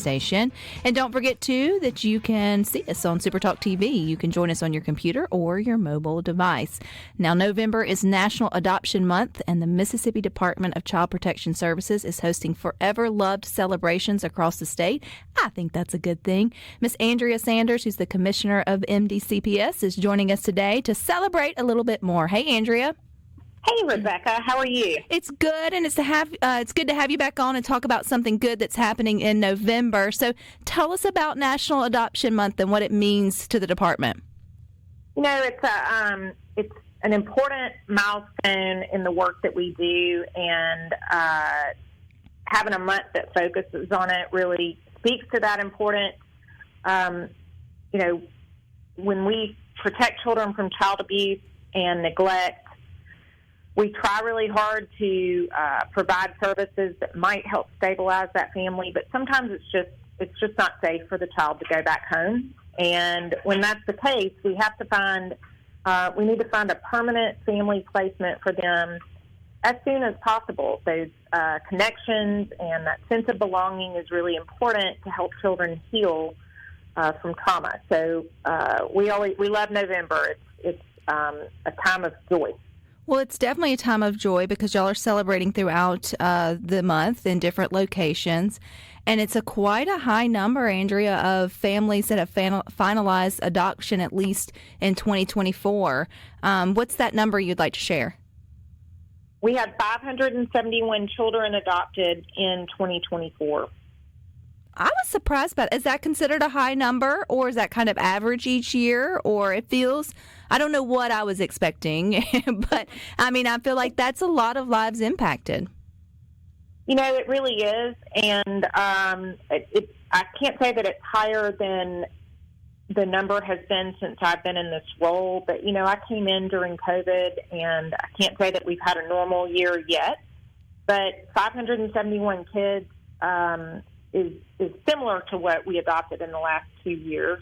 station. And don't forget, too, that you can see us on SuperTalk TV. You can join us on your computer or your mobile device. Now, November is National Adoption Month, and the Mississippi Department of Child Protection Services is hosting Forever Loved celebrations across the state. I think that's a good thing. Miss Andrea Sanders, who's the commissioner of MDCPS, is joining us today to celebrate a little bit more. Hey, Andrea. Hey, Rebecca. How are you? It's good, and it's good to have you back on and talk about something good that's happening in November. So tell us about National Adoption Month and what it means to the department. You know, it's an important milestone in the work that we do, and having a month that focuses on it really speaks to that importance. You know, when we protect children from child abuse and neglect, we try really hard to provide services that might help stabilize that family, but sometimes it's just not safe for the child to go back home. And when that's the case, we need to find a permanent family placement for them as soon as possible. Those connections and that sense of belonging is really important to help children heal from trauma. So we love November. It's a time of joy. Well, it's definitely a time of joy because y'all are celebrating throughout the month in different locations. And it's quite a high number, Andrea, of families that have finalized adoption, at least in 2024. What's that number you'd like to share? We had 571 children adopted in 2024. I was surprised by that. Is that considered a high number, or is that kind of average each year? Or it feels, I don't know what I was expecting, but I mean, I feel like that's a lot of lives impacted. You know, it really is. And I can't say that it's higher than the number has been since I've been in this role. But, you know, I came in during COVID, and I can't say that we've had a normal year yet. But 571 kids is similar to what we adopted in the last 2 years,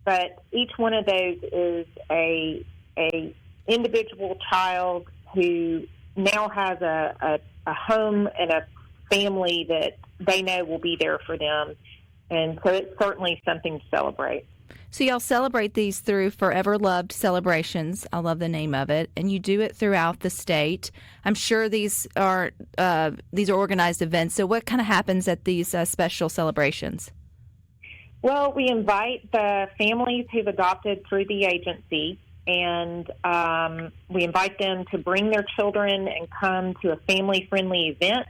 but each one of those is a individual child who now has a home and a family that they know will be there for them, and so it's certainly something to celebrate. So y'all celebrate these through Forever Loved celebrations. I love the name of it. And you do it throughout the state. I'm sure these are organized events. So what kind of happens at these special celebrations? Well, we invite the families who've adopted through the agency, and we invite them to bring their children and come to a family-friendly event.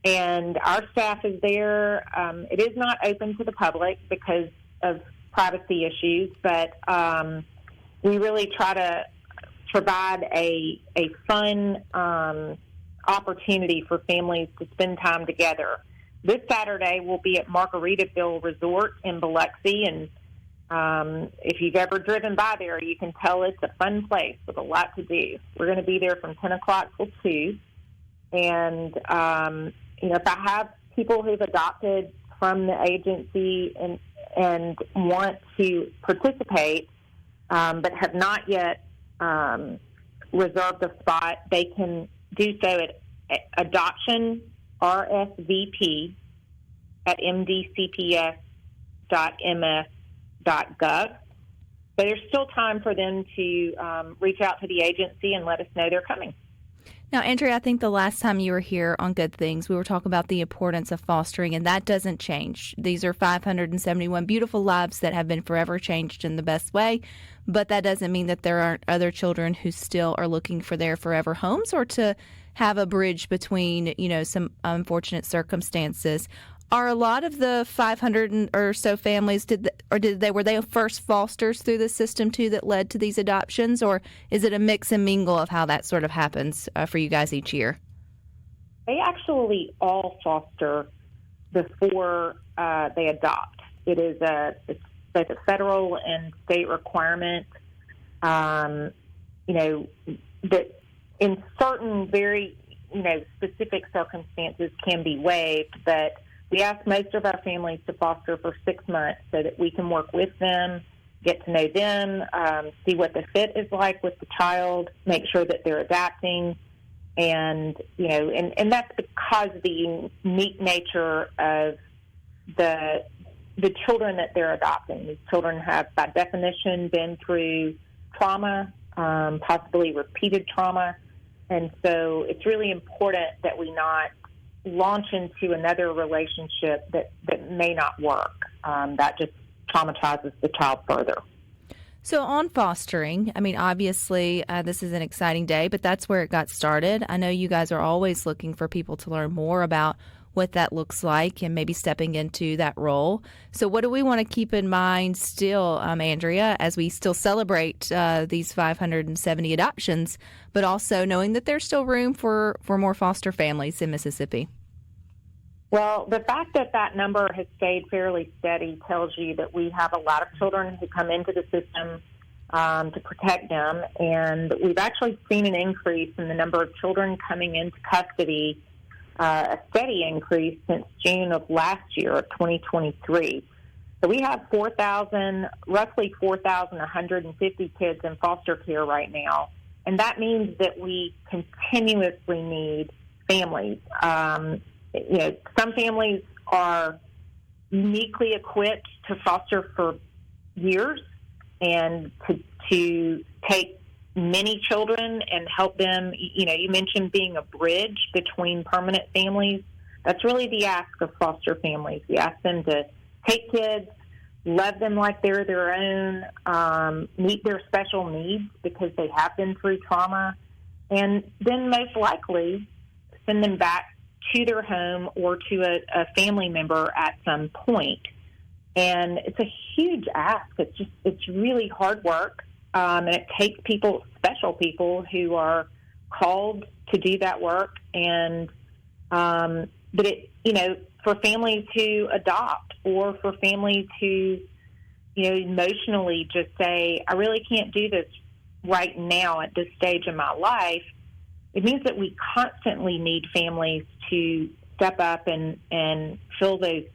And our staff is there. It is not open to the public because of privacy issues, but we really try to provide a fun opportunity for families to spend time together. This Saturday, we'll be at Margaritaville Resort in Biloxi, and if you've ever driven by there, you can tell it's a fun place with a lot to do. We're going to be there from 10 o'clock till 2, and you know, if I have people who've adopted from the agency and want to participate, but have not yet reserved a spot, they can do so at adoption RSVP at mdcps.ms.gov. So there's still time for them to reach out to the agency and let us know they're coming. Now, Andrea, I think the last time you were here on Good Things, we were talking about the importance of fostering, and that doesn't change. These are 571 beautiful lives that have been forever changed in the best way, but that doesn't mean that there aren't other children who still are looking for their forever homes or to have a bridge between, you know, some unfortunate circumstances. Are a lot of the 500 or so families, were they first fosters through the system too that led to these adoptions, or is it a mix and mingle of how that sort of happens for you guys each year? They actually all foster before they adopt. It's both a federal and state requirement. You know, that in certain very, you know, specific circumstances can be waived, but we ask most of our families to foster for 6 months so that we can work with them, get to know them, see what the fit is like with the child, make sure that they're adapting. And, you know, and that's because of the unique nature of the children that they're adopting. These children have, by definition, been through trauma, possibly repeated trauma, and so it's really important that we not launch into another relationship that may not work. That just traumatizes the child further. So on fostering, I mean, obviously this is an exciting day, but that's where it got started. I know you guys are always looking for people to learn more about what that looks like and maybe stepping into that role. So what do we want to keep in mind still, Andrea, as we still celebrate these 570 adoptions, but also knowing that there's still room for more foster families in Mississippi? Well, the fact that that number has stayed fairly steady tells you that we have a lot of children who come into the system to protect them, and we've actually seen an increase in the number of children coming into custody, a steady increase since June of last year, of 2023. So we have roughly 4,150 kids in foster care right now, and that means that we continuously need families. Some families are uniquely equipped to foster for years and to take many children and help them. You mentioned being a bridge between permanent families. That's really the ask of foster families. We ask them to take kids, love them like they're their own, meet their special needs because they have been through trauma, and then most likely send them back to their home or to a family member at some point. And it's a huge ask. It's really hard work, and it takes special people who are called to do that work. And but for families to adopt, or for families who emotionally just say, I really can't do this right now at this stage in my life, it means that we constantly need families to step up and fill those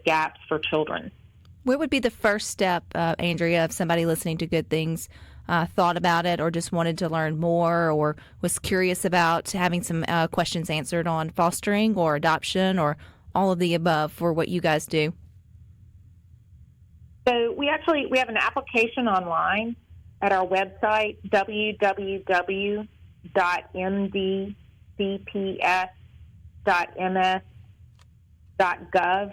gaps for children. What would be the first step, Andrea, if somebody listening to Good Things thought about it or just wanted to learn more or was curious about having some questions answered on fostering or adoption or all of the above for what you guys do? So we have an application online at our website, www.mdcps.ms.gov,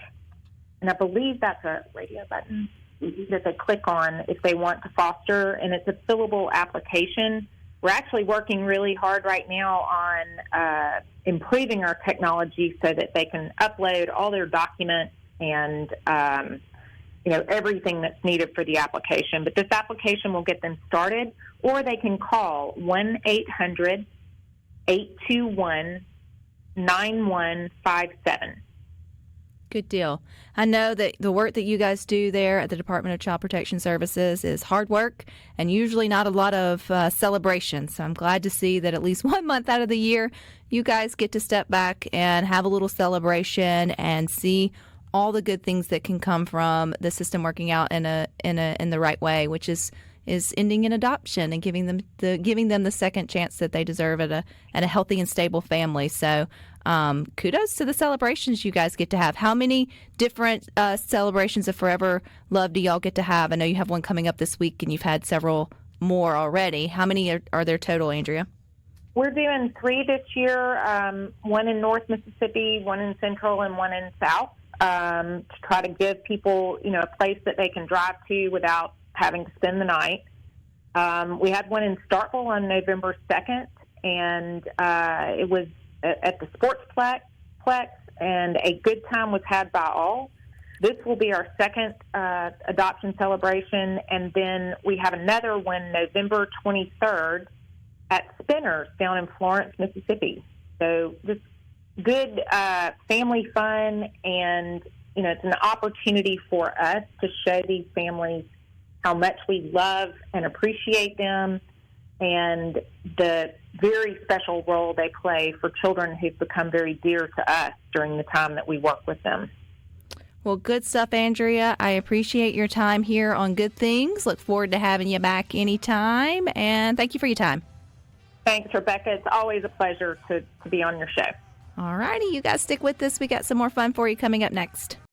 and I believe that's a radio button that they click on if they want to foster, and it's a fillable application. We're actually working really hard right now on improving our technology so that they can upload all their documents and everything that's needed for the application. But this application will get them started, or they can call 1-800-821-9157. Good deal. I know that the work that you guys do there at the Department of Child Protection Services is hard work and usually not a lot of celebrations. So I'm glad to see that at least 1 month out of the year, you guys get to step back and have a little celebration and see all the good things that can come from the system working out in the right way, which is ending in adoption and giving them the second chance that they deserve at a healthy and stable family. So kudos to the celebrations you guys get to have. How many different celebrations of Forever Love do y'all get to have? I know you have one coming up this week and you've had several more already. How many are there total, Andrea? We're doing 3 this year, one in North Mississippi, one in Central, and one in South, to try to give people, a place that they can drive to without having to spend the night. We had one in Starkville on November 2nd, and it was at the Sportsplex, and a good time was had by all. This will be our second adoption celebration, and then we have another one November 23rd at Spinners down in Florence, Mississippi. So just good family fun, and it's an opportunity for us to show these families how much we love and appreciate them, and the very special role they play for children who've become very dear to us during the time that we work with them. Well, good stuff, Andrea. I appreciate your time here on Good Things. Look forward to having you back anytime, and thank you for your time. Thanks, Rebecca. It's always a pleasure to be on your show. All righty, you guys stick with us. We got some more fun for you coming up next.